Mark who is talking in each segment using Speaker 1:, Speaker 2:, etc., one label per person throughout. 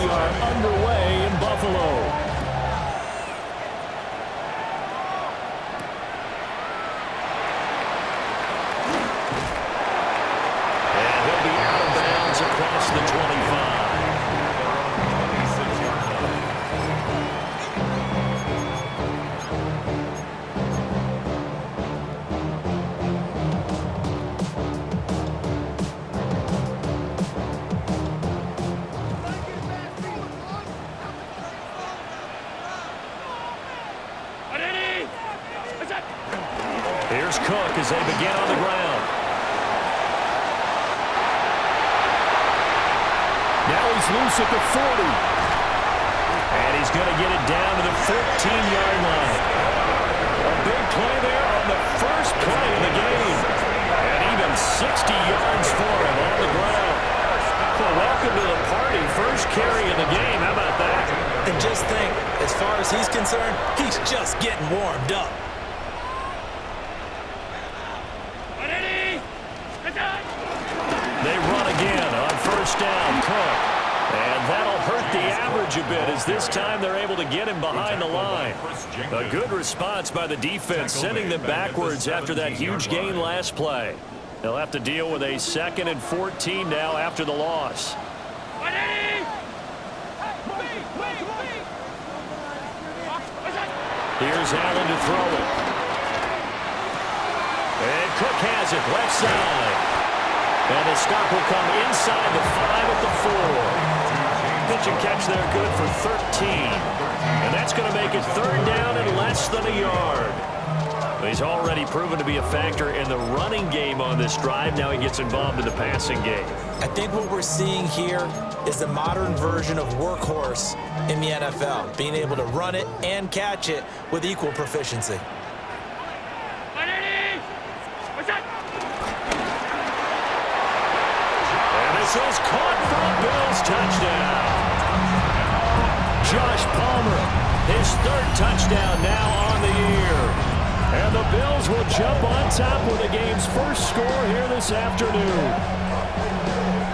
Speaker 1: are underway in Buffalo. Across the 25. Here's Cook as they begin on the ground. Now he's loose at the 40. And he's going to get it down to the 14-yard line. A big play there on the first play of the game. And even 60 yards for him on the ground. Well, welcome to the party. First carry of the game. How about that?
Speaker 2: And just think, as far as he's concerned, he's just getting warmed up.
Speaker 1: They run again on first down. Cook. And that'll hurt the average a bit as this time they're able to get him behind the line. A good response by the defense, sending them backwards after that huge gain last play. They'll have to deal with a 2nd and 14 now after the loss. Here's Allen to throw it. And Cook has it left side. And the stop will come inside the 5 at the 4. Pitch and catch there good for 13. And that's going to make it 3rd down and less than a yard. He's already proven to be a factor in the running game on this drive. Now he gets involved in the passing game.
Speaker 2: I think what we're seeing here is the modern version of workhorse in the NFL, being able to run it and catch it with equal proficiency.
Speaker 1: This is caught for a Bills touchdown. Josh Palmer, his 3rd touchdown now on the year. And the Bills will jump on top with the game's first score here this afternoon.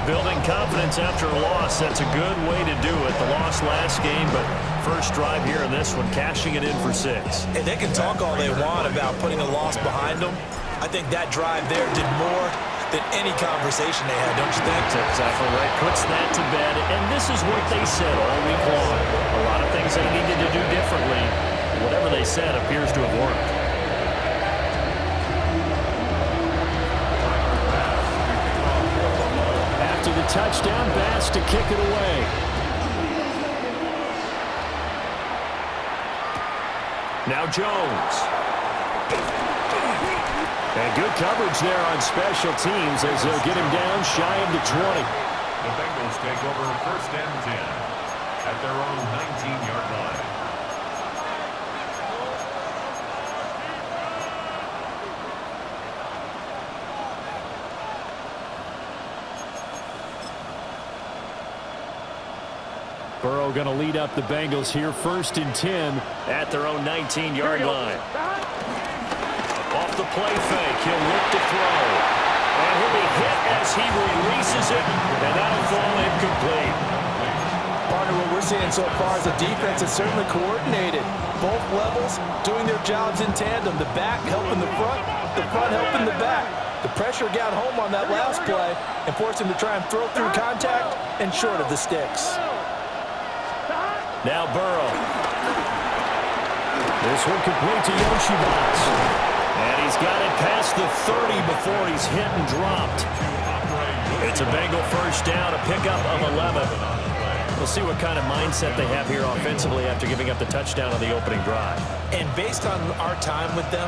Speaker 1: Building confidence after a loss, that's a good way to do it. The loss last game, but first drive here in this one, cashing it in for 6.
Speaker 2: And they can talk all they want about putting a loss behind them. I think that drive there did more than any conversation they had, don't you think?
Speaker 1: That's exactly right. Puts that to bed, and this is what they said all week long. A lot of things they needed to do differently. Whatever they said appears to have worked. After the touchdown, Bass to kick it away. Now Jones. And good coverage there on special teams as they'll get him down shy of the 20.
Speaker 3: The Bengals take over 1st and 10 at their own 19-yard line.
Speaker 1: Burrow going to lead up the Bengals here 1st and 10 at their own 19-yard line. Off the play fake, he'll look to throw. And he'll be hit as he releases it, and that'll fall incomplete.
Speaker 4: Partner, what we're seeing so far is the defense is certainly coordinated. Both levels doing their jobs in tandem. The back helping the front helping the back. The pressure got home on that last play and forced him to try and throw through contact and short of the sticks.
Speaker 1: Now Burrow. This one complete to Yoshibats. And he's got it past the 30 before he's hit and dropped. It's a Bengal first down, a pickup of 11. We'll see what kind of mindset they have here offensively after giving up the touchdown on the opening drive.
Speaker 2: And based on our time with them,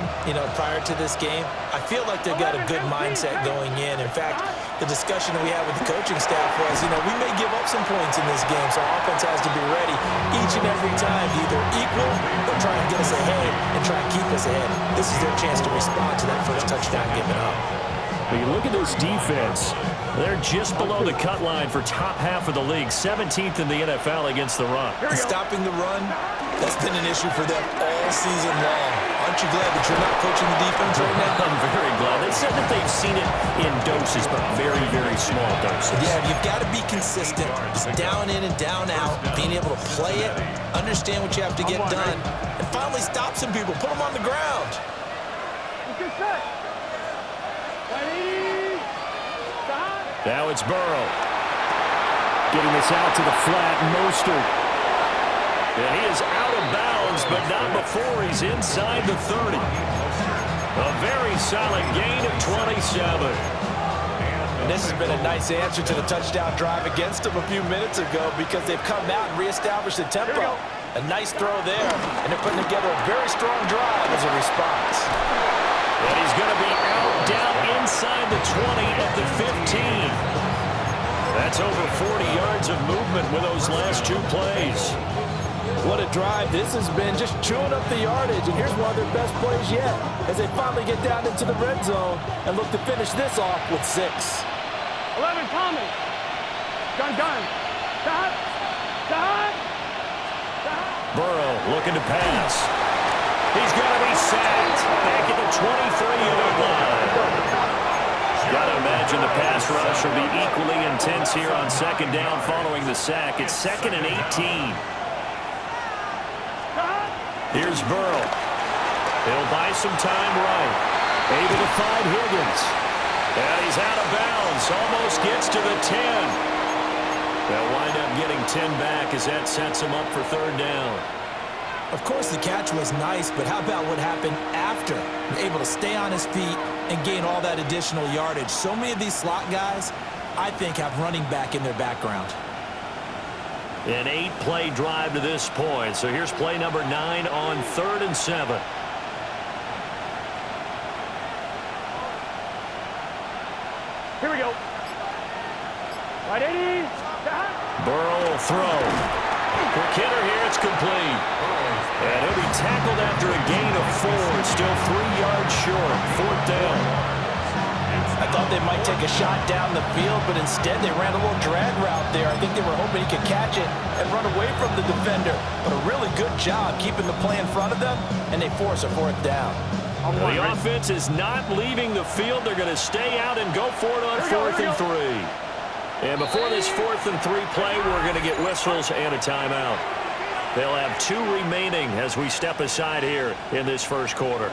Speaker 2: prior to this game, I feel like they've got a good mindset going in. In fact, the discussion we had with the coaching staff was, we may give up some points in this game, so our offense has to be ready each and every time to either equal or try and get us ahead and try and keep us ahead. This is their chance to respond to that first touchdown given up.
Speaker 1: When you look at this defense, they're just below the cut line for top half of the league, 17th in the NFL against the run.
Speaker 2: Stopping the run, that's been an issue for them all season long. Aren't you glad that you're not coaching the defense right now?
Speaker 1: I'm very glad. They said that they've seen it in doses, but very, very small doses.
Speaker 2: Yeah, you've got to be consistent. It's down in and down out, being able to play it, understand what you have to get done, and finally stop some people, put them on the ground.
Speaker 1: Now it's Burrow. Getting this out to the flat, Mostert. And he is out of bounds, but not before he's inside the 30. A very solid gain of 27.
Speaker 4: And this has been a nice answer to the touchdown drive against them a few minutes ago because they've come out and reestablished the tempo. A nice throw there, and they're putting together a very strong drive as a response.
Speaker 1: And he's going to be out down inside the 20 at the 15. That's over 40 yards of movement with those last two plays.
Speaker 4: What a drive this has been, just chewing up the yardage. And here's one of their best plays yet as they finally get down into the red zone and look to finish this off with 6.
Speaker 5: 11 coming. Gun. Stop.
Speaker 1: Burrow looking to pass. He's going to be sacked back at the 23-yard line. Got to imagine the pass rush will be equally intense here on second down following the sack. It's 2nd and 18. Here's Burrow. He'll buy some time right. Able to find Higgins. And he's out of bounds. Almost gets to the 10. They'll wind up getting 10 back as that sets him up for third down.
Speaker 2: Of course, the catch was nice, but how about what happened after? Able to stay on his feet and gain all that additional yardage. So many of these slot guys, I think, have running back in their background.
Speaker 1: An 8-play drive to this point. So here's play number 9 on 3rd and 7.
Speaker 5: Here we go. Right 80.
Speaker 1: Burrow will throw. Quick hitter here. It's complete. And he'll be tackled after a gain of 4. Still 3 yards short. 4th down.
Speaker 4: I thought they might take a shot down the field, but instead they ran a little drag route there. I think they were hoping he could catch it and run away from the defender. But a really good job keeping the play in front of them, and they force a 4th down.
Speaker 1: The offense is not leaving the field. They're going to stay out and go for it on 4th and 3. And before this 4th and 3 play, we're going to get whistles and a timeout. They'll have 2 remaining as we step aside here in this first quarter.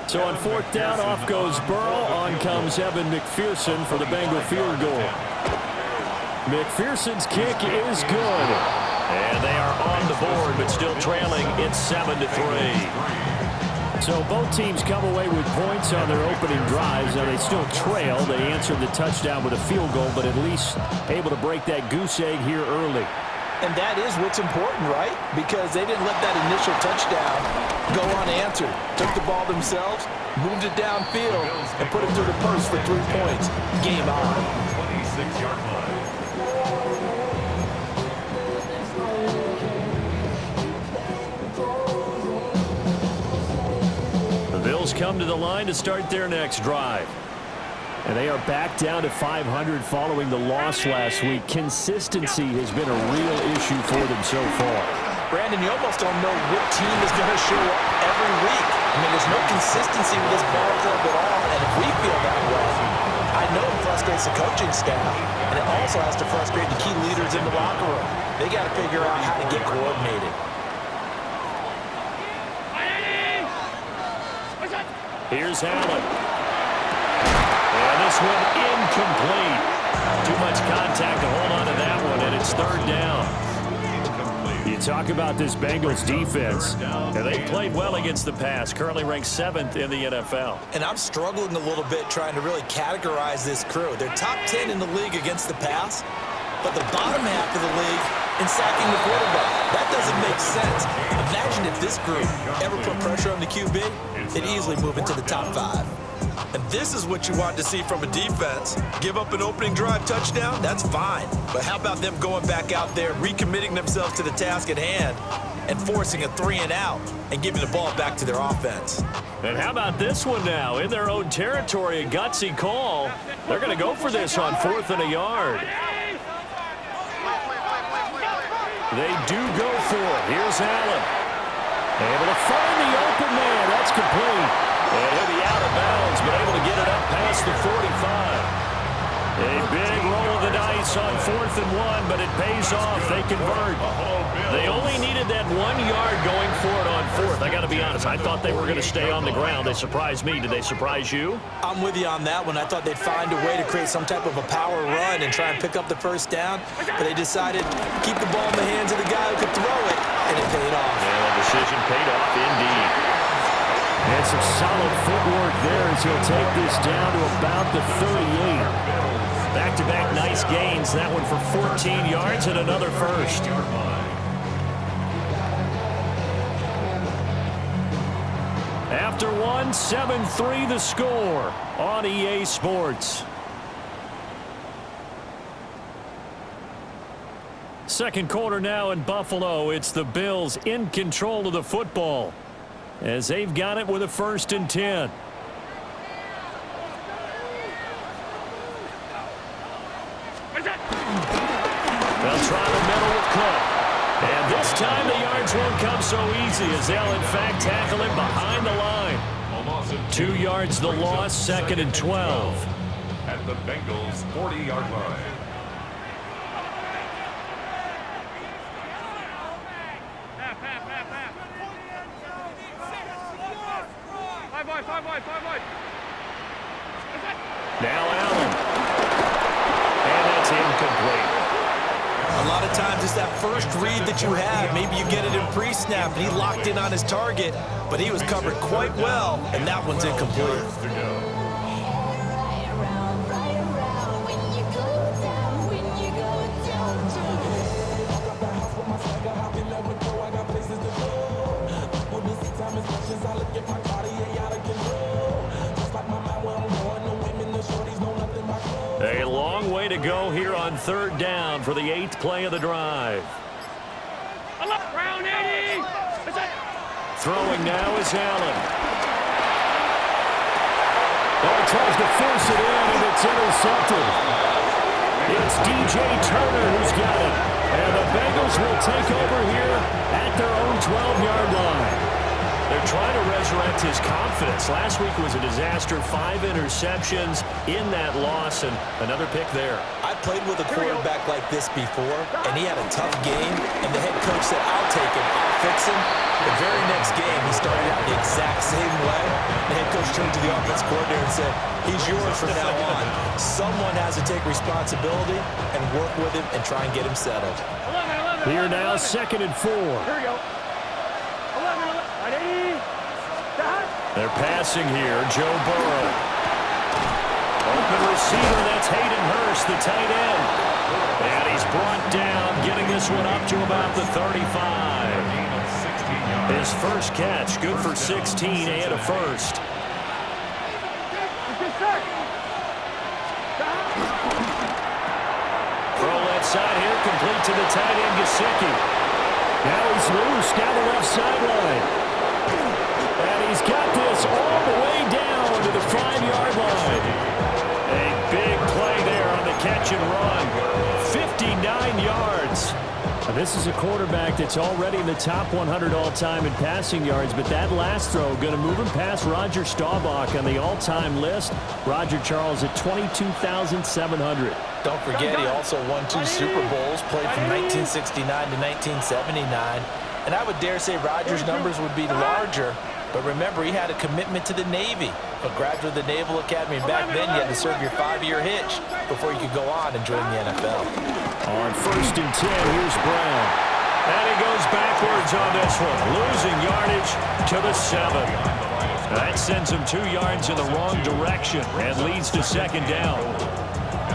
Speaker 1: So on 4th down, off goes Burrow. On comes Evan McPherson for the Bengal field goal. McPherson's kick is good. And they are on the board, but still trailing. It's 7-3. So both teams come away with points on their opening drives. Now they still trail. They answered the touchdown with a field goal, but at least able to break that goose egg here early.
Speaker 4: And that is what's important, right? Because they didn't let that initial touchdown go unanswered. Took the ball themselves, moved it downfield, and put it through the post for 3 points. Game on.
Speaker 3: 26-yard line.
Speaker 1: The Bills come to the line to start their next drive. And they are back down to 500 following the loss last week. Consistency has been a real issue for them so far.
Speaker 2: Brandon, you almost don't know what team is going to show up every week. I mean, there's no consistency with this ball club at all, and if we feel that way, I know it frustrates the coaching staff, and it also has to frustrate the key leaders in the locker room. They got to figure out how to get coordinated.
Speaker 1: Here's Allen. And this one incomplete. Too much contact to hold on to that one, and it's 3rd down. You talk about this Bengals defense, and they played well against the pass, currently ranked 7th in the NFL.
Speaker 2: And I'm struggling a little bit trying to really categorize this crew. They're top 10 in the league against the pass, but the bottom half of the league in sacking the quarterback. That doesn't make sense. Imagine if this group ever put pressure on the QB, they'd easily move into the top 5. And this is what you want to see from a defense. Give up an opening drive touchdown, that's fine. But how about them going back out there, recommitting themselves to the task at hand, and forcing a 3-and-out and giving the ball back to their offense?
Speaker 1: And how about this one now? In their own territory, a gutsy call. They're going to go for this on 4th and a yard. They do go for it. Here's Allen. Able to find the open man. That's complete. And he'll be out of bounds, but able to get it up past the 45. A big roll of the dice on 4th and 1, but it pays off. They convert. They only needed that 1 yard going for it on 4th. I got to be honest. I thought they were going to stay on the ground. They surprised me. Did they surprise you?
Speaker 2: I'm with you on that one. I thought they'd find a way to create some type of a power run and try and pick up the first down, but they decided to keep the ball in the hands of the guy who could throw it, and it paid off.
Speaker 1: Yeah, the decision paid off indeed. And some solid footwork there as he'll take this down to about the 38. Back-to-back nice gains. That one for 14 yards and another first. After one, 7-3 the score on EA Sports. Second quarter now in Buffalo. It's the Bills in control of the football as they've got it with a 1st and 10. They'll try the middle with Cook. And this time the yards won't come so easy as they'll in fact tackle him behind the line. 2 yards the loss, 2nd and 12.
Speaker 3: At the Bengals' 40-yard line.
Speaker 5: Five wide.
Speaker 1: Now Allen. And that's incomplete.
Speaker 2: A lot of times it's that first read that you have. Maybe you get it in pre-snap, and he locked in on his target, but he was covered quite well, and that one's incomplete.
Speaker 1: A long way to go here on 3rd down for the 8th play of the drive.
Speaker 5: Round 80.
Speaker 1: Throwing now is Allen. Oh, tries to force it in, and it's intercepted. It's DJ Turner who's got it. And the Bengals will take over here at their own 12-yard line. They're trying to resurrect his confidence. Last week was a disaster. 5 interceptions in that loss, and another pick there.
Speaker 2: I played with a quarterback like this before, and he had a tough game, and the head coach said, I'll take him, I'll fix him. The very next game, he started out the exact same way. The head coach turned to the offense coordinator and said, he's yours from now on. Someone has to take responsibility and work with him and try and get him settled.
Speaker 5: 11.
Speaker 1: Here now, 2nd and 4.
Speaker 5: Here we go. 11.
Speaker 1: They're passing here, Joe Burrow. Open receiver, that's Hayden Hurst, the tight end. And he's brought down, getting this one up to about the 35. His first catch, good for 16 and a first. Throw left side here, complete to the tight end, Gesicki. Now he's loose down the left sideline. And he's got this all the way down to the 5-yard line. A big play there on the catch and run. 59 yards. Now this is a quarterback that's already in the top 100 all-time in passing yards, but that last throw going to move him past Roger Staubach on the all-time list. Roger Charles at 22,700.
Speaker 2: Don't forget, he also won 2 Super Bowls, played from 1969 to 1979. And I would dare say Rodgers' numbers would be larger. But remember, he had a commitment to the Navy. A graduate of the Naval Academy, and back then you had to serve your 5-year hitch before you could go on and join the NFL.
Speaker 1: On 1st and 10, here's Brown. And he goes backwards on this one, losing yardage to the 7. That sends him 2 yards in the wrong direction and leads to 2nd down.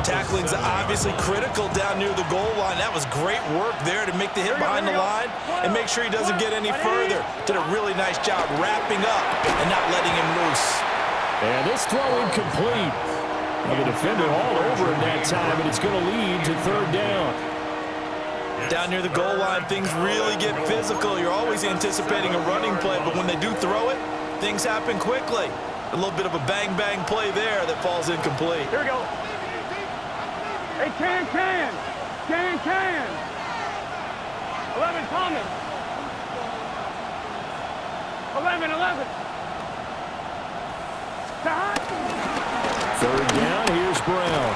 Speaker 2: Tackling's obviously critical down near the goal line. That was great work there to make the hit behind the line and make sure he doesn't get any further. Did a really nice job wrapping up and not letting him loose.
Speaker 1: And this throw incomplete. Well, the defender all over him that time, and it's going to lead to 3rd down.
Speaker 2: Down near the goal line, things really get physical. You're always anticipating a running play, but when they do throw it, things happen quickly. A little bit of a bang-bang play there that falls incomplete.
Speaker 5: Here we go. Hey, can. 11 Thomas. 11.
Speaker 1: Third down, here's Brown.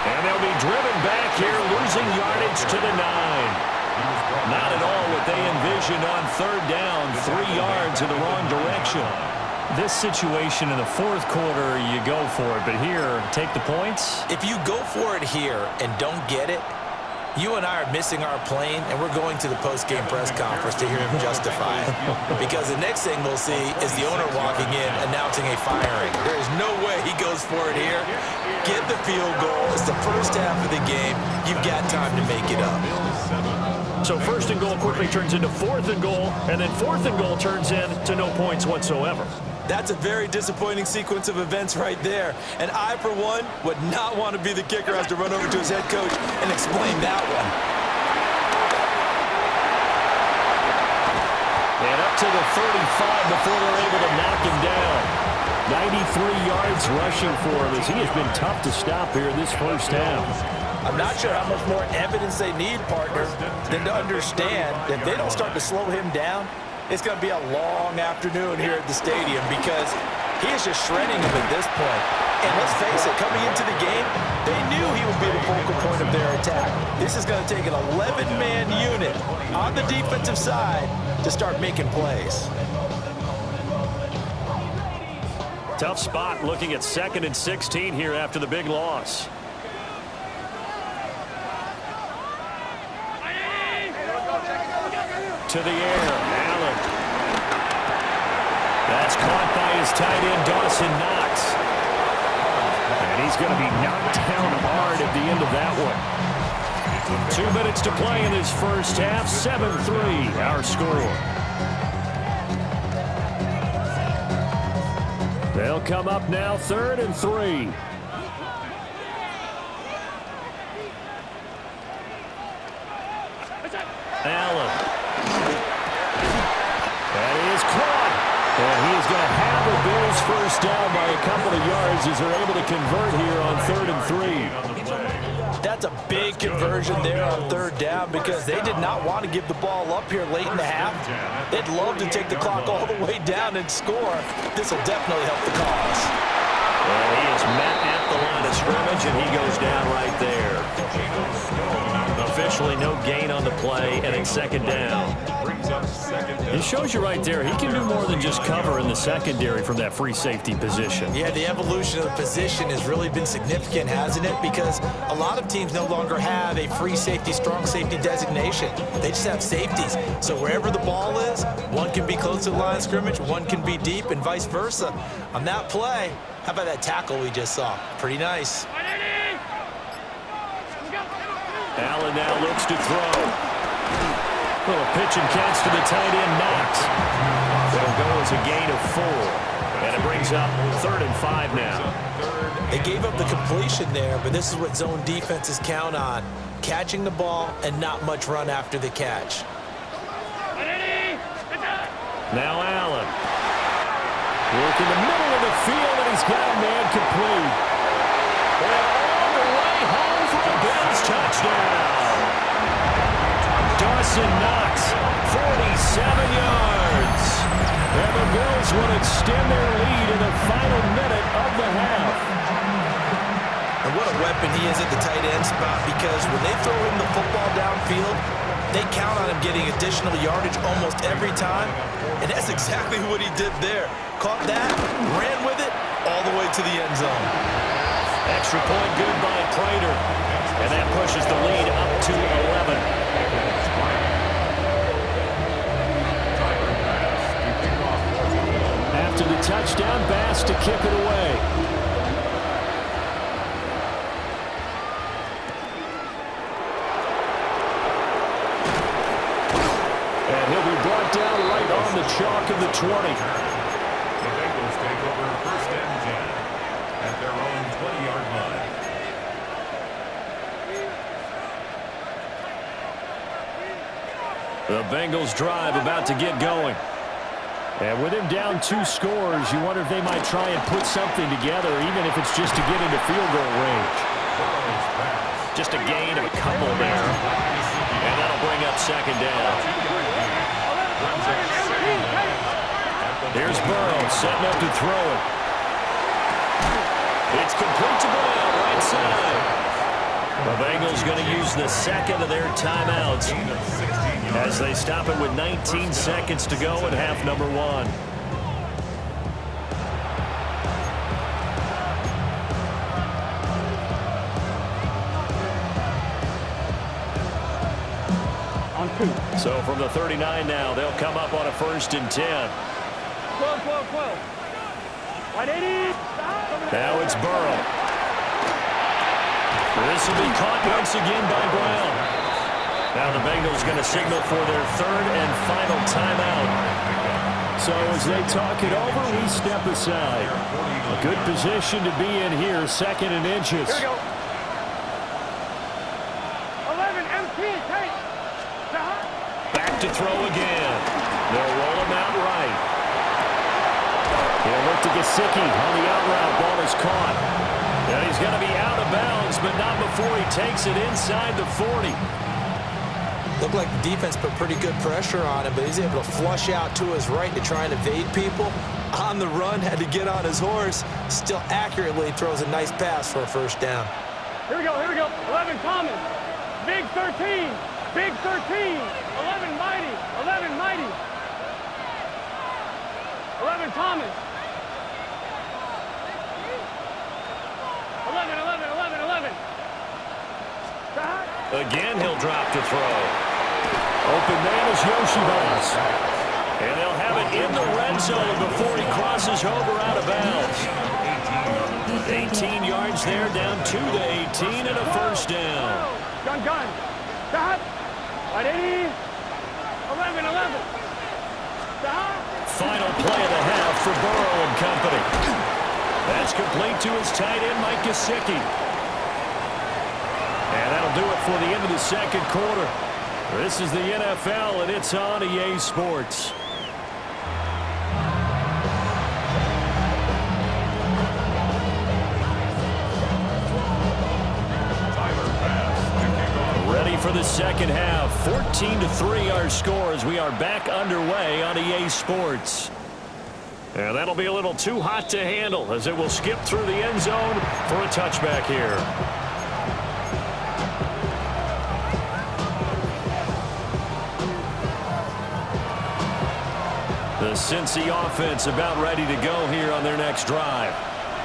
Speaker 1: And they'll be driven back here, losing yardage to the 9. Not at all what they envisioned on third down, 3 yards in the wrong direction. This situation in the fourth quarter, you go for it, but here, take the points.
Speaker 2: If you go for it here and don't get it, you and I are missing our plane, and we're going to the post-game press conference to hear him justify it. Because the next thing we'll see is the owner walking in announcing a firing. There is no way he goes for it here. Get the field goal. It's the first half of the game. You've got time to make it up.
Speaker 1: So first and goal quickly turns into fourth and goal, and then fourth and goal turns into no points whatsoever.
Speaker 2: That's a very disappointing sequence of events right there. And I, for one, would not want to be the kicker who has to run over to his head coach and explain that one.
Speaker 1: And up to the 35 before they're able to knock him down. 93 yards rushing for him as he has been tough to stop here in this first half.
Speaker 2: I'm not sure how much more evidence they need, partner, than to understand that if they don't start to slow him down, it's going to be a long afternoon here at the stadium because he is just shredding them at this point. And let's face it, coming into the game, they knew he would be the focal point of their attack. This is going to take an 11-man unit on the defensive side to start making plays.
Speaker 1: Tough spot looking at 2nd and 16 here after the big loss. To the air, Allen. That's caught by his tight end, Dawson Knox. And he's going to be knocked down hard at the end of that one. 2 minutes to play in this first half, 7-3, our score. They'll come up now, 3rd and 3. Allen. That is caught. And he is going to have the Bills first down by a couple of yards as they're able to convert here on 3rd and 3.
Speaker 2: That's a big conversion there on 3rd down because they did not want to give the ball up here late in the half. They'd love to take the clock all the way down and score. This will definitely help the cause.
Speaker 1: Well, he is met at the line of scrimmage, and he goes down right there. Officially no gain on the play, and it's 2nd down. It shows you right there, he can do more than just cover in the secondary from that free safety position.
Speaker 2: Yeah, the evolution of the position has really been significant, hasn't it? Because a lot of teams no longer have a free safety, strong safety designation. They just have safeties. So wherever the ball is, one can be close to the line of scrimmage, one can be deep, and vice versa. On that play, how about that tackle we just saw? Pretty nice.
Speaker 1: Allen now looks to throw. Little pitch and catch to the tight end, Knox. It'll go as a gain of 4. And it brings up 3rd and 5 now.
Speaker 2: They gave up the completion there, but this is what zone defenses count on. Catching the ball and not much run after the catch.
Speaker 1: Now Allen. Work in the middle of the field, and he's got a man complete. And all the way home for a Bills touchdown. Dawson Knox, 47 yards. And the Bills will extend their lead in the final minute of the half.
Speaker 2: And what a weapon he is at the tight end spot, because when they throw him the football downfield, they count on him getting additional yardage almost every time. And that's exactly what he did there. Caught that, ran with it, all the way to the end zone.
Speaker 1: Extra point good by Prater. And that pushes the lead up to 11. After the touchdown, Bass to kick it away. And he'll be brought down right on the chalk of the 20.
Speaker 3: The Bengals take over 1st and 10 at their own 20-yard line.
Speaker 1: The Bengals drive about to get going. And with him down 2 scores, you wonder if they might try and put something together, even if it's just to get into field goal range. Just a gain of a couple there. And that'll bring up second down. Here's Burrow setting up to throw it. It's complete to Brown, right side. The Bengals going to use the second of their timeouts as they stop it with 19 seconds to go in half number 1. So from the 39 now, they'll come up on a 1st and 10.
Speaker 5: 12, 12, 12. 180.
Speaker 1: Now it's Burrow. This will be caught once again by Brown. Now the Bengals going to signal for their 3rd and final timeout. So as they talk it over, we step aside. A good position to be in here, 2nd and inches.
Speaker 5: Here we go. 11, MT, take.
Speaker 1: Back to throw again. They'll roll him out right. He'll look to Gesicki on the out route. Ball is caught. And he's going to be out of bounds, but not before he takes it inside the 40.
Speaker 2: Looked like the defense put pretty good pressure on him, but he's able to flush out to his right to try and evade people. On the run, had to get on his horse. Still accurately throws a nice pass for a 1st down.
Speaker 5: Here we go, here we go. 11, Thomas. Big 13. Big 13. 11, Mighty. 11, Mighty. 11, Thomas. 11, 11, 11, 11.
Speaker 1: Again, he'll drop to throw. Open man is Yoshivas. And they'll have it in the red zone before he crosses over out of bounds. 18 yards there, down 2 to 18 and a 1st down.
Speaker 5: Gun, gun. Stop. 180. 11, 11. Stop.
Speaker 1: Final play of the half for Burrow and company. That's complete to his tight end, Mike Gesicki. And that'll do it for the end of the 2nd quarter. This is the NFL, and it's on EA Sports. Ready for the 2nd half. 14-3 our score as we are back underway on EA Sports. And that'll be a little too hot to handle as it will skip through the end zone for a touchback here. The Cincy offense about ready to go here on their next drive.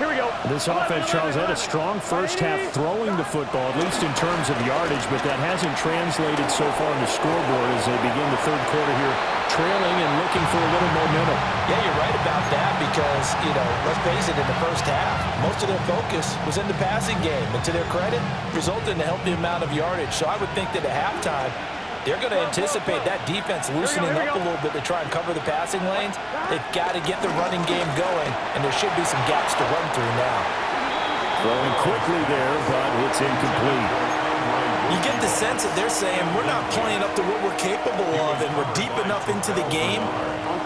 Speaker 5: Here we go.
Speaker 1: This offense, Charles, had a strong 1st half throwing the football, at least in terms of yardage, but that hasn't translated so far on the scoreboard as they begin the 3rd quarter here, trailing and looking for a little momentum.
Speaker 2: Yeah, you're right about that because, let's face it, in the 1st half, most of their focus was in the passing game. And to their credit, resulted in a healthy amount of yardage. So I would think that at halftime, they're going to anticipate that defense loosening up a little bit to try and cover the passing lanes. They've got to get the running game going, and there should be some gaps to run through now.
Speaker 1: Throwing quickly there, but it's incomplete.
Speaker 2: You get the sense that they're saying we're not playing up to what we're capable of, and we're deep enough into the game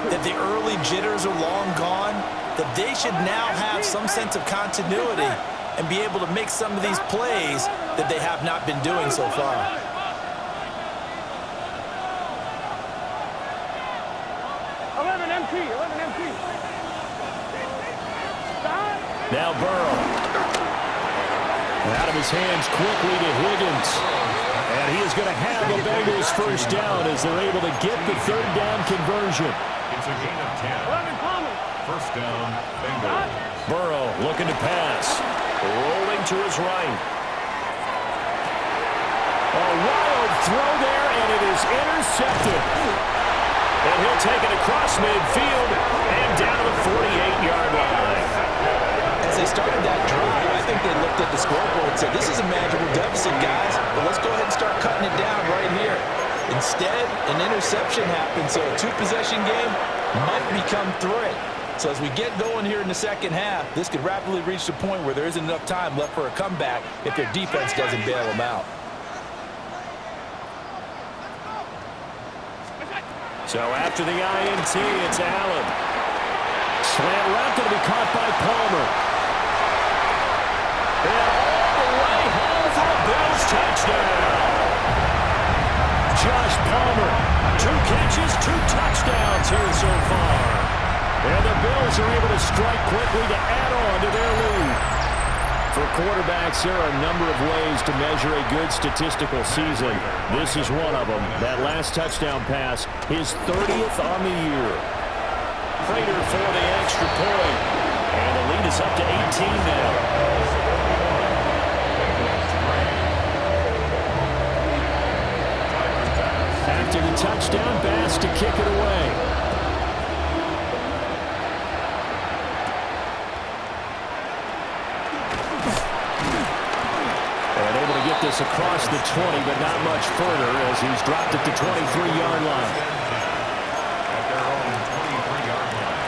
Speaker 2: that the early jitters are long gone, that they should now have some sense of continuity and be able to make some of these plays that they have not been doing so far.
Speaker 5: 11 MT, 11 MT. Stop.
Speaker 1: Now Burrow. Out of his hands quickly to Higgins. And he is going to have the Bengals 1st down as they're able to get the 3rd down conversion.
Speaker 3: It's a gain of 10.
Speaker 5: 11 Thomas.
Speaker 3: 1st down, Bengals.
Speaker 1: Burrow looking to pass. Rolling to his right. A wild throw there, and it is intercepted. And he'll take it across midfield and down to the 48-yard line.
Speaker 2: As they started that drive, I think they looked at the scoreboard and said, this is a manageable deficit, guys, but let's go ahead and start cutting it down right here. Instead, an interception happened, so a 2-possession game might become 3. So as we get going here in the 2nd half, this could rapidly reach the point where there isn't enough time left for a comeback if their defense doesn't bail them out.
Speaker 1: So after the INT, it's Allen. Slant route going to be caught by Palmer. And all the way home for a Bills touchdown. Josh Palmer. 2 catches, 2 touchdowns here so far. And the Bills are able to strike quickly to add on to their lead. For quarterbacks, there are a number of ways to measure a good statistical season. This is one of them. That last touchdown pass, his 30th on the year. Prater for the extra point. And the lead is up to 18 now. After the touchdown, Bass to kick it away. Get this across the 20, but not much further as he's dropped it to 23-yard line.
Speaker 3: At their own 23-yard line.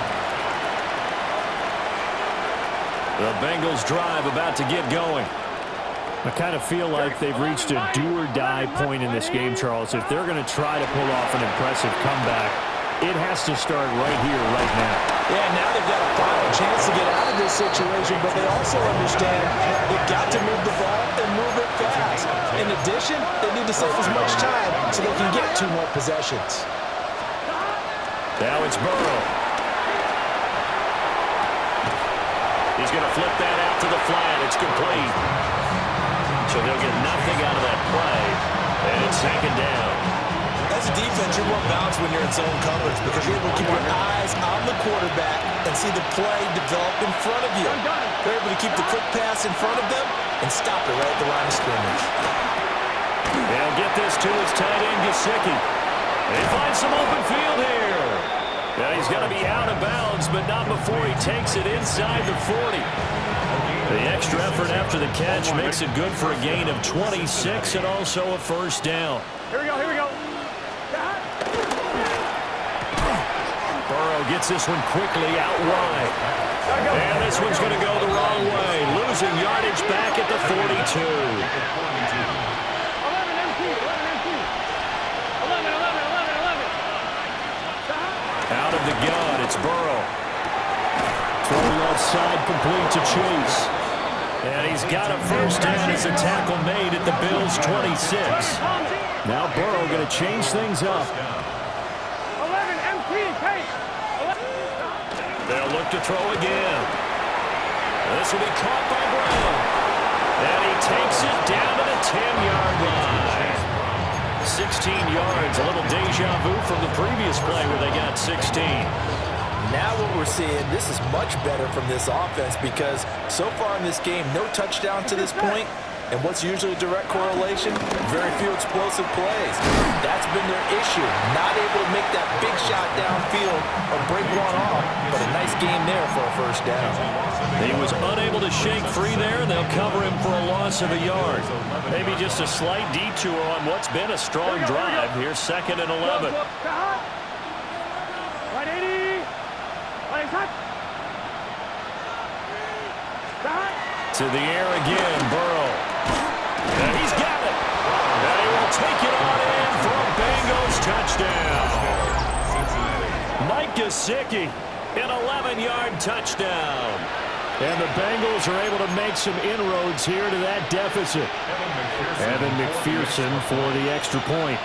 Speaker 1: The Bengals drive about to get going. I kind of feel like they've reached a do-or-die point in this game, Charles. If they're going to try to pull off an impressive comeback, it has to start right here, right now.
Speaker 2: Yeah, now they've got a final chance to get out of this situation, but they also understand they've got to move the ball and move it fast. In addition, they need to save as much time so they can get 2 more possessions.
Speaker 1: Now it's Burrow. He's going to flip that out to the flat. It's complete. So they'll get nothing out of that play, and it's 2nd down.
Speaker 2: As a defense, you're more balanced when you're in zone coverage because you're able to keep your eyes on the quarterback and see the play develop in front of you. They're able to keep the quick pass in front of them and stop it right at the line of scrimmage.
Speaker 1: They'll get this to his tight end, Gesicki. They find some open field here. Yeah, he's got to be out of bounds, but not before he takes it inside the 40. The extra effort after the catch makes it good for a gain of 26 and also a 1st down.
Speaker 5: Here we go, here we go.
Speaker 1: Burrow gets this one quickly out wide. And this one's going to go the wrong way. Losing yardage back at the 42.
Speaker 5: 11 MT, 11 MT. 11, 11, 11, 11.
Speaker 1: Out of the gun, it's Burrow. Throw left side complete to Chase. And he's got a 1st down as a tackle made at the Bills' 26. Now Burrow going to change things up.
Speaker 5: 11 MT, Kate.
Speaker 1: They'll look to throw again. This will be caught by Brown. And he takes it down to the 10-yard line. 16 yards, a little deja vu from the previous play where they got 16.
Speaker 2: Now what we're seeing, this is much better from this offense because so far in this game, no touchdown to this point. And what's usually a direct correlation? Very few explosive plays. That's been their issue. Not able to make that big shot downfield or break one off, but a nice game there for a 1st down.
Speaker 1: He was unable to shake free there, and they'll cover him for a loss of a yard. Maybe just a slight detour on what's been a strong drive. Here's 2nd and 11.
Speaker 5: Right 80. Right touch.
Speaker 1: To the air again, Burrow. And he's got it. And he will take it on in for a Bengals touchdown. Mike Gesicki, an 11-yard touchdown. And the Bengals are able to make some inroads here to that deficit. Evan McPherson for the extra point.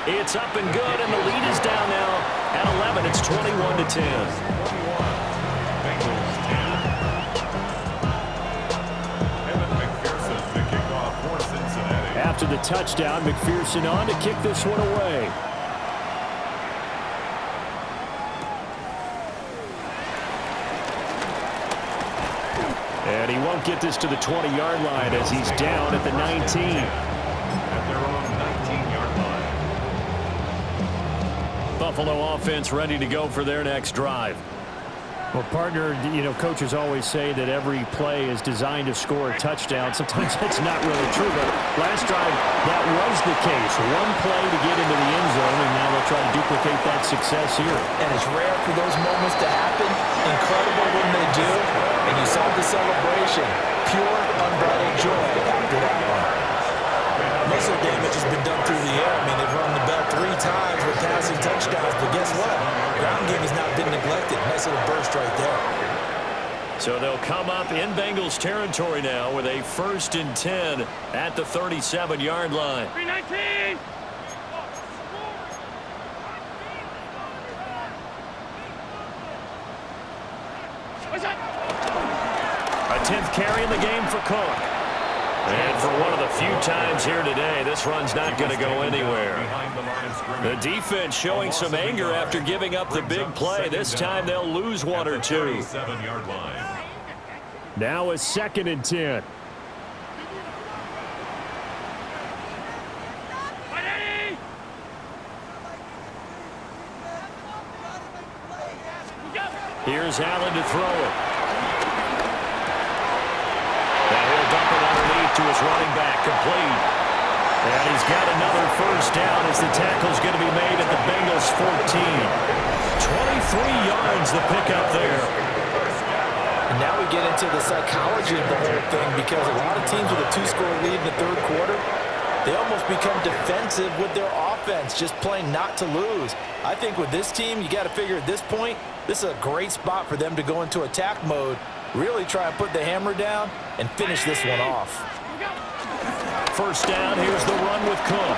Speaker 1: It's up and good, and the lead is down now at 11. It's 21-10.
Speaker 3: Bengals 10. Evan McPherson, the kickoff for Cincinnati.
Speaker 1: After the touchdown, McPherson on to kick this one away. And he won't get this to the 20-yard line as he's down at the 19.
Speaker 3: At their own 19-yard line.
Speaker 1: Buffalo offense ready to go for their next drive. Well, partner, coaches always say that every play is designed to score a touchdown. Sometimes that's not really true, but last drive, that was the case. One play to get into the end zone, and now they'll try to duplicate that success here.
Speaker 2: And it's rare for those moments to happen. Incredible when they do. And you saw the celebration. Pure, unbridled joy after that one. Most of the damage has been done through the air. I mean, they've run the bell 3 times with passing touchdowns, but guess what? Ground game has not been neglected. Nice little burst right there.
Speaker 1: So they'll come up in Bengals territory now with a 1st and 10 at the 37-yard line.
Speaker 5: 319.
Speaker 1: A 10th carry in the game for Cook. And for one of the few times here today, this run's not going to go anywhere. The defense showing some anger after giving up the big play. This time they'll lose one or two. Now a 2nd and 10. Here's Allen to throw it. And he'll dump it underneath to his running back, complete. And he's got another 1st down as the tackle's going to be made at the Bengals 14. 23 yards the pickup there.
Speaker 2: And now we get into the psychology of the whole thing, because a lot of teams with a 2-score lead in the 3rd quarter, they almost become defensive with their offense, just playing not to lose. I think with this team, you got to figure at this point, this is a great spot for them to go into attack mode, really try and put the hammer down and finish this one off.
Speaker 1: 1st down, here's the run with Cook.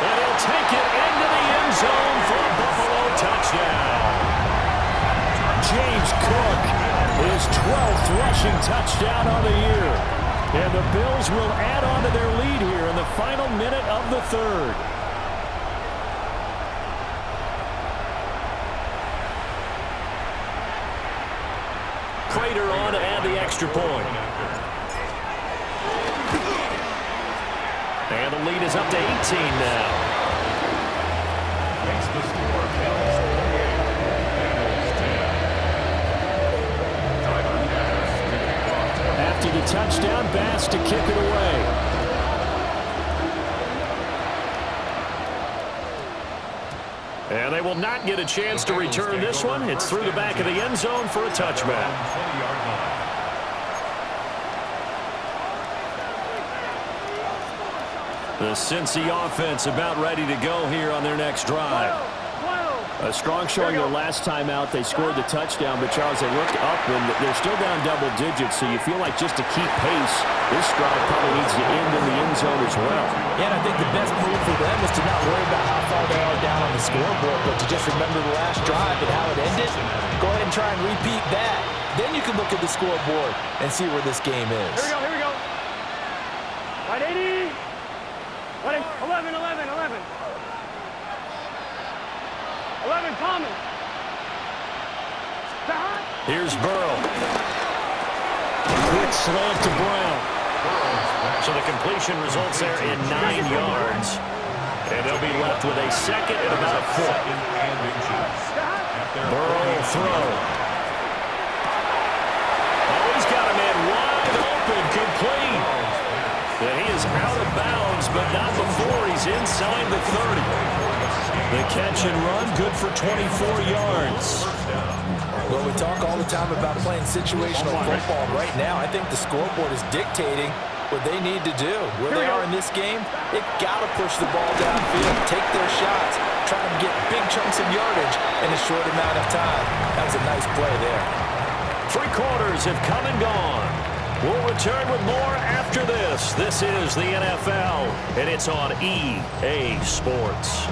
Speaker 1: And he'll take it into the end zone for a Buffalo touchdown. James Cook, his 12th rushing touchdown on the year. And the Bills will add on to their lead here in the final minute of the 3rd. Prater on to add the extra point. And the lead is up to 18 now.
Speaker 3: Makes the score Bills 38.
Speaker 1: After the touchdown, Bass to kick it away. And they will not get a chance to return this one. It's through the back of the end zone for a touchback. The Cincy offense about ready to go here on their next drive. A strong showing their last time out. They scored the touchdown, but Charles, they looked up and they're still down double digits, so you feel like just to keep pace, this drive probably needs to end in the end zone as well.
Speaker 2: Yeah, and I think the best move for them is to not worry about how far they are down on the scoreboard, but to just remember the last drive and how it ended. Go ahead and try and repeat that. Then you can look at the scoreboard and see where this game is.
Speaker 5: Here we go. Right 80. Right 11, 11, 11. 11, Thomas.
Speaker 1: Here's Burrow. Quick slant to Brown. So the completion results there in 9 yards. And they'll be left with a 2nd and about a 4. Burrow will throw. Oh, he's got a man wide open, complete. And he is out of bounds, but not before he's inside the 30. The catch and run, good for 24 yards.
Speaker 2: Well, we talk all the time about playing situational football. Right now, I think the scoreboard is dictating what they need to do. Where they are in this game, they've got to push the ball downfield, take their shots, try to get big chunks of yardage in a short amount of time. That was a nice play there.
Speaker 1: 3 quarters have come and gone. We'll return with more after this. This is the NFL, and it's on EA Sports.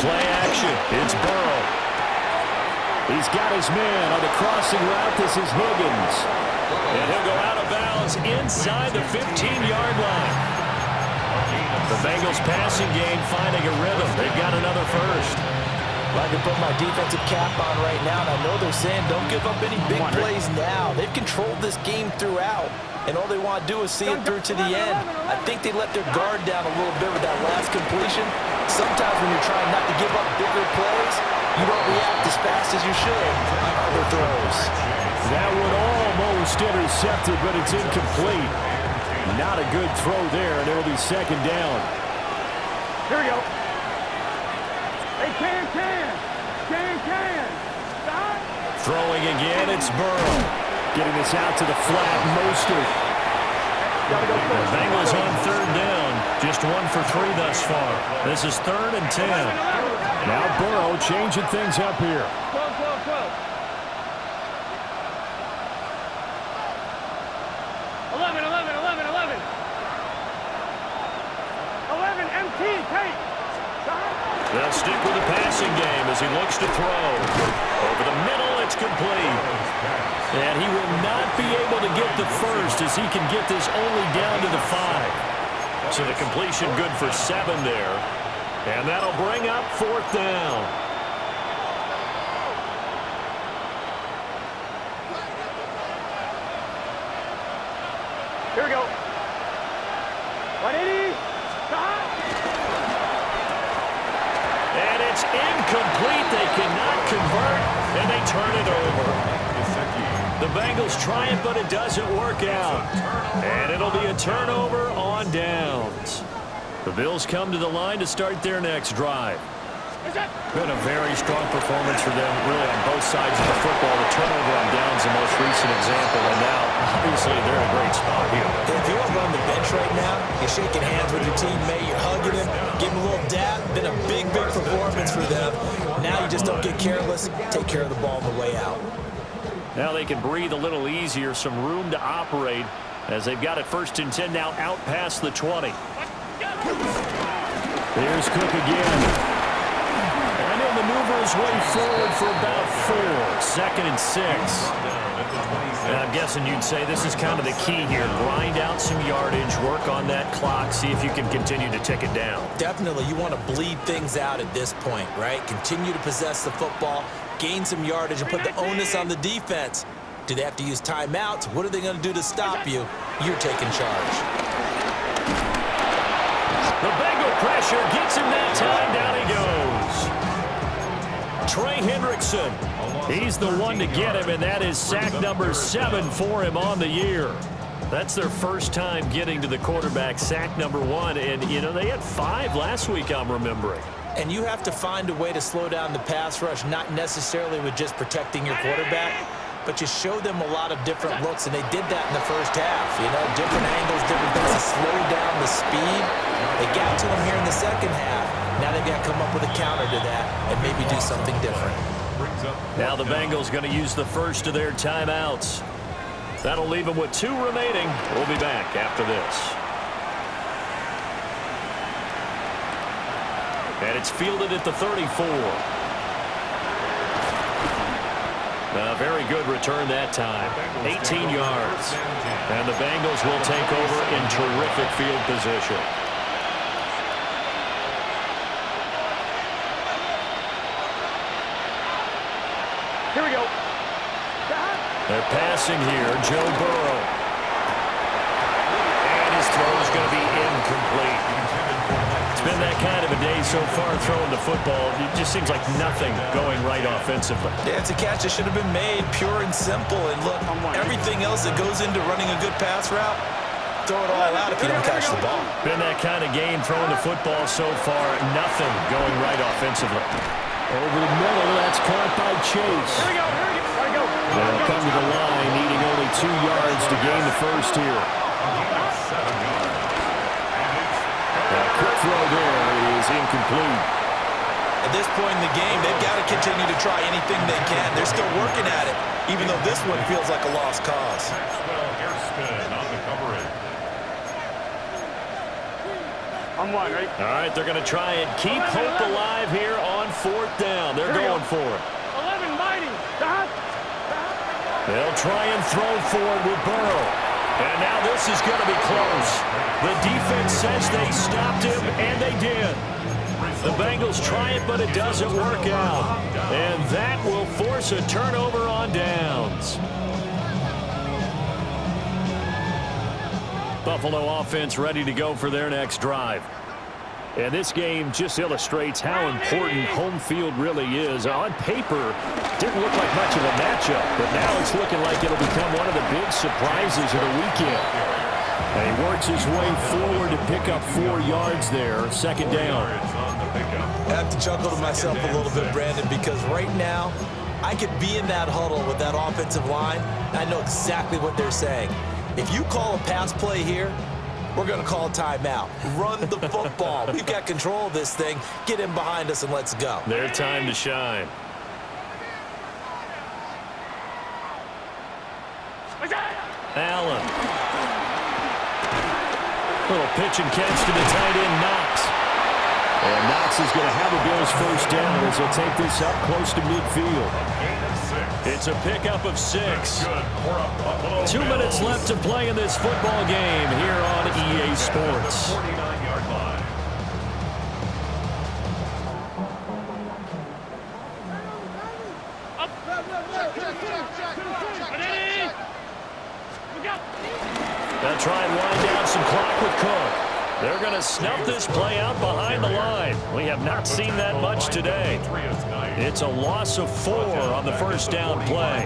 Speaker 1: Play action. It's Burrow. He's got his man on the crossing route. This is Higgins. And he'll go out of bounds inside the 15-yard line. The Bengals passing game finding a rhythm. They've got another first.
Speaker 2: I can put my defensive cap on right now, and I know they're saying don't give up any big plays now. They've controlled this game throughout, and all they want to do is see it through to the end. I think they let their guard down a little bit with that last completion. Sometimes when you're trying not to give up bigger plays, you don't react as fast as you should on other throws.
Speaker 1: That one almost intercepted, but it's incomplete. Not a good throw there, and it'll be second down.
Speaker 5: Here we go. Hey, can. Stop.
Speaker 1: Throwing again, it's Burrow. Getting this out to the flat, Mostert. The Bengals on third down. Just 1 for 3 thus far. This is 3rd and 10. Now Burrow changing things up here.
Speaker 5: 12. 11. 11, MT, take.
Speaker 1: They'll stick with the passing game as he looks to throw. Over the middle, it's complete. And he will not be able to get the first as he can get this only down to the 5. So the completion good for 7 there. And that'll bring up 4th down.
Speaker 5: Here we go. 180. Stop.
Speaker 1: And it's incomplete. They cannot convert, and they turn it over. The Bengals try it, but it doesn't work out. And it'll be a turnover on downs. The Bills come to the line to start their next drive. Been a very strong performance for them, really, on both sides of the football. The turnover on downs, the most recent example, and now, obviously, they're in a great spot here.
Speaker 2: If you're over on the bench right now, you're shaking hands with your teammate, you're hugging him, giving him a little dab. Been a big performance for them. Now you just don't get careless. Take care of the ball on the way out.
Speaker 1: Now they can breathe a little easier, some room to operate as they've got it 1st and 10 now out past the 20. There's Cook again. And he'll maneuver his way forward for about 4. 2nd and 6. And I'm guessing you'd say this is kind of the key here. Grind out some yardage, work on that clock, see if you can continue to tick it down.
Speaker 2: Definitely, you want to bleed things out at this point, right? Continue to possess the football, gain some yardage, and put the onus on the defense. Do they have to use timeouts? What are they going to do to stop you? You're taking charge.
Speaker 1: The Bengal pressure gets him that time. Down he goes. Trey Hendrickson. He's the one to get him, and that is sack number 7 for him on the year. That's their first time getting to the quarterback, sack number 1. And, you know, they had 5 last week, I'm remembering.
Speaker 2: And you have to find a way to slow down the pass rush, not necessarily with just protecting your quarterback, but you show them a lot of different looks, and they did that in the first half. You know, different angles, different things to slow down the speed. They got to him here in the second half. Now they've got to come up with a counter to that and maybe do something different.
Speaker 1: Now the Bengals going to use the first of their timeouts. That'll leave them with 2 remaining. We'll be back after this. And it's fielded at the 34. A very good return that time. 18 yards. And the Bengals will take over in terrific field position.
Speaker 5: Here we go.
Speaker 1: They're passing here. Joe Burrow. And his throw is going to be incomplete. It's been that kind of a day so far throwing the football. It just seems like nothing going right offensively.
Speaker 2: Yeah, it's a catch that should have been made, pure and simple. And look, everything else that goes into running a good pass route, throw it all out if you don't catch the ball.
Speaker 1: Been that kind of game throwing the football so far. Nothing going right offensively. Over the middle, that's caught by Chase.
Speaker 5: Here we go.
Speaker 1: They'll come to the line, needing only 2 yards to gain the first here. That quick throw there is incomplete.
Speaker 2: At this point in the game, they've got to continue to try anything they can. They're still working at it, even though this one feels like a lost cause.
Speaker 5: I'm 1, right?
Speaker 1: All right, they're going to try and keep hope alive here on 4th down. They're going for it.
Speaker 5: 11, mighty. Stop.
Speaker 1: They'll try and throw forward with Burrow. And now this is going to be close. The defense says they stopped him, and they did. The Bengals try it, but it doesn't work out. And that will force a turnover on downs. Buffalo offense ready to go for their next drive. And this game just illustrates how important home field really is. On paper, didn't look like much of a matchup, but now it's looking like it'll become one of the big surprises of the weekend. And he works his way forward to pick up 4 yards there. Second down.
Speaker 2: I have to chuckle to myself a little bit, Brandon, because right now I could be in that huddle with that offensive line, and I know exactly what they're saying. If you call a pass play here, we're going to call a timeout. Run the football. We've got control of this thing. Get in behind us and let's go.
Speaker 1: Their time to shine. Allen. Little pitch and catch to the tight end, Knox. And Knox is going to have a Bills first down as he'll take this up close to midfield. It's a pickup of 6. 2 minutes left to play in this football game here on EA Sports. They'll try and wind down some clock with Cook. They're going to snuff this play out behind the line. We have not seen that much today. It's a loss of 4 on the first down play.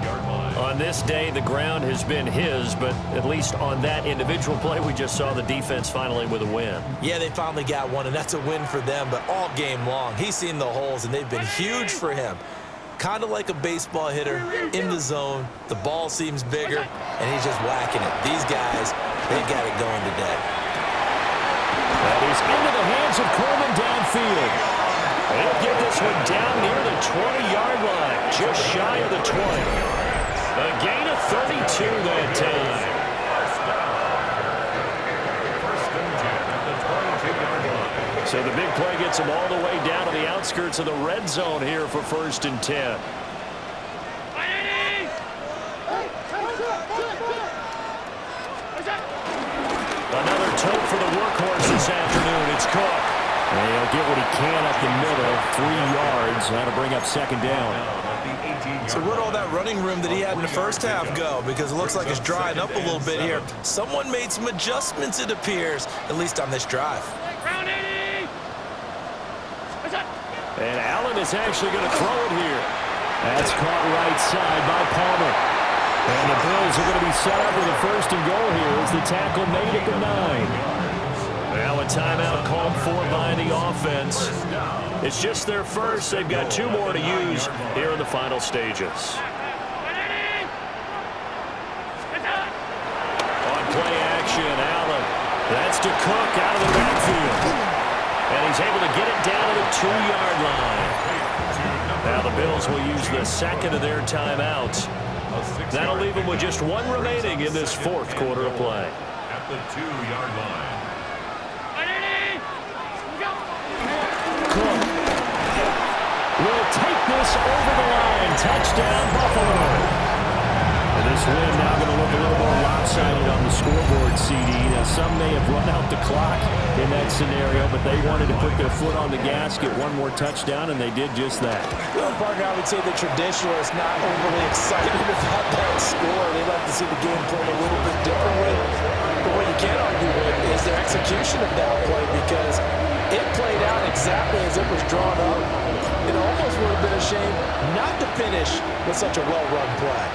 Speaker 1: On this day, the ground has been his, but at least on that individual play, we just saw the defense finally with a win.
Speaker 2: Yeah, they finally got one, and that's a win for them, but all game long, he's seen the holes, and they've been huge for him. Kind of like a baseball hitter in the zone. The ball seems bigger, and he's just whacking it. These guys, they got it going today.
Speaker 1: That is into the hands of Coleman downfield. They'll get this one down near the 20-yard line, just shy of the 20. A gain of 32 that time. So the big play gets them all the way down to the outskirts of the red zone here for 1st and 10. Another tote for the workhorse this afternoon. It's Cook. And he'll get what he can up the middle. 3 yards. That'll bring up 2nd down.
Speaker 2: So where'd all that running room that he had in the first half go? Because it looks like it's drying up a little bit here. Someone made some adjustments, it appears, at least on this drive.
Speaker 1: And Allen is actually going to throw it here. That's caught right side by Palmer. And the Bills are going to be set up with a 1st and goal here as the tackle made at the 9. Now a timeout called for by the offense. It's just their first. They've got 2 more to use here in the final stages. On play action, Allen. That's to Cook out of the backfield. And he's able to get it down to the 2-yard line. Now the Bills will use the 2nd of their timeouts. That'll leave them with just 1 remaining in this 4th quarter of play.
Speaker 3: At the 2-yard line.
Speaker 1: Cook will take this over the line. Touchdown, Buffalo. And this win now going to look a little more lopsided on the scoreboard, CD. Now, some may have run out the clock in that scenario, but they wanted to put their foot on the gas, get 1 more touchdown, and they did just that.
Speaker 2: Well, partner, I would say the traditionalists not overly excited about that score. They like to see the game played a little bit differently. But what you can't argue with is their execution of that play, because it played out exactly as it was drawn up. It almost would have been a shame not to finish with such a well-run play.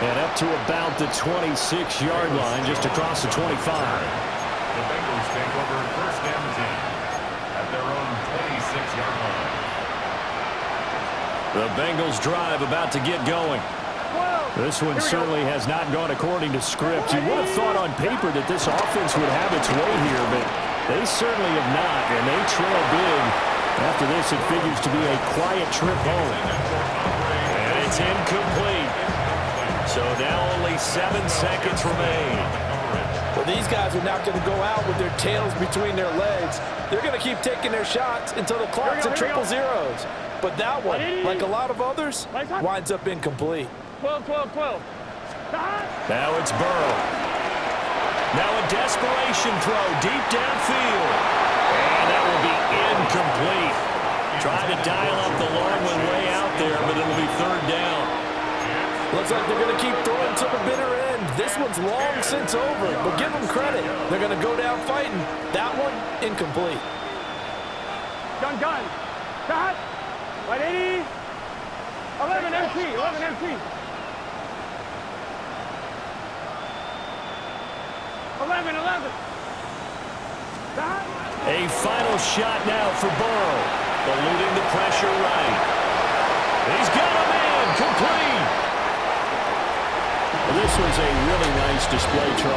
Speaker 1: And up to about the 26-yard line, just across the 25.
Speaker 3: The Bengals take over 1st and 10 at their own 26-yard line.
Speaker 1: The Bengals drive about to get going. This one certainly has not gone according to script. You would have thought on paper that this offense would have its way here, but they certainly have not, and they trail big. After this, it figures to be a quiet trip home. And it's incomplete. So now only 7 seconds remain.
Speaker 4: Well, these guys are not going to go out with their tails between their legs. They're going to keep taking their shots until the clock's at triple zeros. But that one, like a lot of others, winds up incomplete.
Speaker 5: 12, 12, 12.
Speaker 1: Now it's Burrow. Now a desperation throw deep downfield. And that will be incomplete. Trying to dial up the long one way out there, but it'll be 3rd down.
Speaker 4: Looks like they're going to keep throwing to the bitter end. This one's long since over, but give them credit. They're going to go down fighting. That one, incomplete.
Speaker 5: Gun. Cut. 180. 11 MT. 11 MT. 11, 11.
Speaker 1: A final shot now for Burrow. Eluding the pressure right. He's got a man complete. This was a really nice display, Charles.